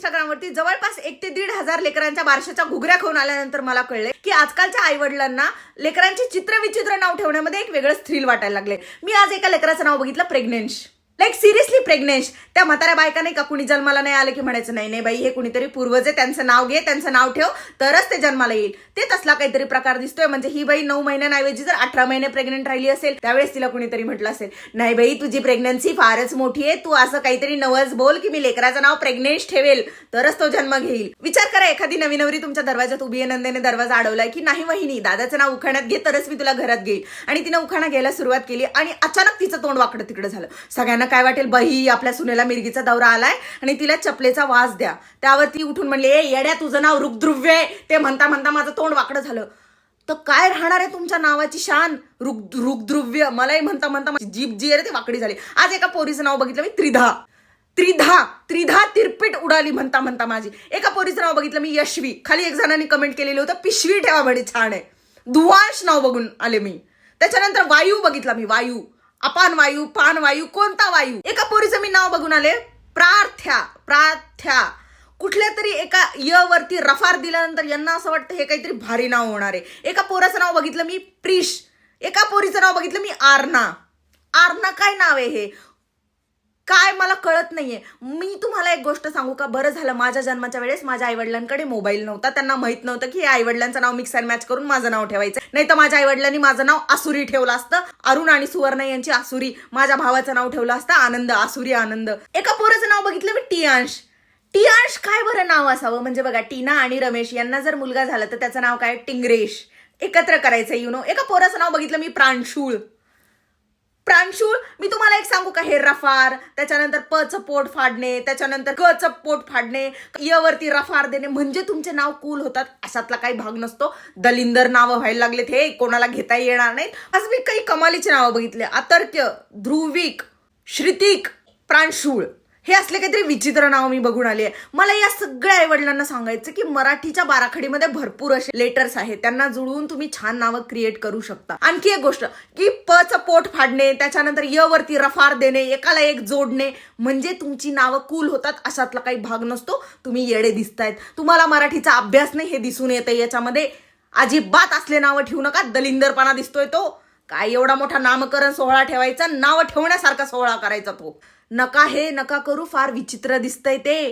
इंस्टाग्रामवरती जवळपास 1 ते 1,500 लेकरांच्या बारशाच्या घुगऱ्या खाऊन आल्यानंतर मला कळले की आजकालच्या आई वडिलांना लेकरांची चित्रविचित्र नाव ठेवण्यामध्ये एक वेगळंच थ्रिल वाटायला लागले. मी आज एका लेकराचं नाव बघितलं, प्रेग्नेंश. Like seriously प्रेग्नेंश. त्या म्हाताऱ्या बायका नाही का, कुणी जन्माला नाही आलं की म्हणायचं नाही नाही बाई हे कुणीतरी पूर्वज आहे, त्यांचं नाव घे, त्यांचं नाव ठेव, तरच ते जन्माला येईल. ते तसला काहीतरी प्रकार दिसतोय. म्हणजे ही बाई 9 महिन्यांऐवजी जर 18 महिने प्रेग्नेंट राहिली असेल त्यावेळेस तिला कुणीतरी म्हटलं असेल, नाही बाई तुझी प्रेग्नन्सी फारच मोठी आहे, तू असं काहीतरी नवस बोल की मी लेकराचं नाव प्रेग्नेंश ठेवेल तरच तो जन्म घेईल. विचार करा, एखादी नवी नवरी तुमच्या दरवाजात उभी आहे, नंदेने दरवाजा अडवलाय की नाही वहिनी दादाचं नाव उखाण्यात घे तरच मी तुला घरात घेईल. आणि तिनं उखाणा घ्यायला सुरुवात केली आणि अचानक तिचं तोंड वाकडं तिकडं झालं. सगळ्यांना काय वाटेल, बाई आपल्या सुनेला मिरगीचा दौरा आलाय आणि तिला चपलेचा वास द्या. त्यावर ती उठून म्हणली, ए येड्या तुझं नाव रुगद्रुव्य आहे. ते म्हणता म्हणता माझं तोंड वाकडं झालं. तर काय राहणार आहे तुमच्या नावाची शान, रुगद्रुव्य. मलाही म्हणता म्हणता माझी जीभ जी आहे ती वाकडी झाली. आज एका पोरीचं नाव बघितलं मी, त्रिधा तिरपीट उडाली म्हणता म्हणता माझी. एका पोरीचं नाव बघितलं मी, यशवी. खाली एक जणांनी कमेंट केलेलं होतं, पिशवी ठेवा बडी छान आहे. दुवांश नाव बघून आले मी. त्याच्यानंतर वायू बघितला मी, वायू. अपान वायू, पान वायू, कोणता वायू. एका पोरीचं मी नाव बघून आले, प्रार्थ्या. कुठल्या तरी एका य वरती रफार दिल्यानंतर यांना असं वाटतं हे काहीतरी भारी नाव होणार आहे. एका पोराचं नाव बघितलं मी, प्रिश. एका पोरीचं नाव बघितलं मी, आर्ना. काय नाव आहे हे, काय मला कळत नाहीये. मी तुम्हाला एक गोष्ट सांगू का, बरं झालं माझ्या जन्माच्या वेळेस माझ्या आईवडिलांकडे मोबाईल नव्हता. त्यांना माहित नव्हतं की आईवडिलांचं नाव मिक्स अँड मॅच करून माझं नाव ठेवायचं. नाही तर माझ्या आईवडिलांनी माझं नाव आसुरी ठेवलं असतं. अरुण आणि सुवर्ण यांची आसुरी. माझ्या भावाचं नाव ठेवलं असतं आनंद, आसुरी आनंद. एका पोराचं नाव बघितलं मी, टियांश. काय बरं नाव असावं. म्हणजे बघा, टीना आणि रमेश यांना जर मुलगा झाला तर त्याचं नाव काय, टिंगरेश. एकत्र करायचं एका पोराचं नाव बघितलं मी, प्रांशूळ. मी तुम्हाला एक सांगू का, हे रफार, त्याच्यानंतर पचं पोट फाडणे, त्याच्यानंतर कचं पोट फाडणे, य वरती रफार देणे, म्हणजे तुमचे नाव कूल होतात अशातला काही भाग नसतो. दलिंदर नावं व्हायला लागलेत, हे कोणाला घेता येणार नाहीत. आज मी काही कमालीची नावं बघितले, अतर्क्य, ध्रुविक, श्रुतिक, प्रांशूळ. हे असले काहीतरी विचित्र नाव मी बघून आले. मला या सगळ्या आईवडिलांना सांगायचं की मराठीच्या बाराखडीमध्ये भरपूर असे लेटर्स आहेत, त्यांना जुळवून तुम्ही छान नावं क्रिएट करू शकता. आणखी एक गोष्ट की पचं पोट फाडणे, त्याच्यानंतर य वरती रफार देणे, एकाला एक जोडणे, म्हणजे तुमची नावं कूल होतात अशातला काही भाग नसतो. तुम्ही येडे दिसतायत, तुम्हाला मराठीचा अभ्यास नाही हे दिसून येतं याच्यामध्ये. अजिबात असले नावं ठेवू नका, दलिंदरपणा दिसतोय तो. काय एवढा मोठा नामकरण सोहळा ठेवायचा, नावं ठेवण्यासारखा सोहळा करायचा तो. नका करू, फार विचित्र दिसतंय ते.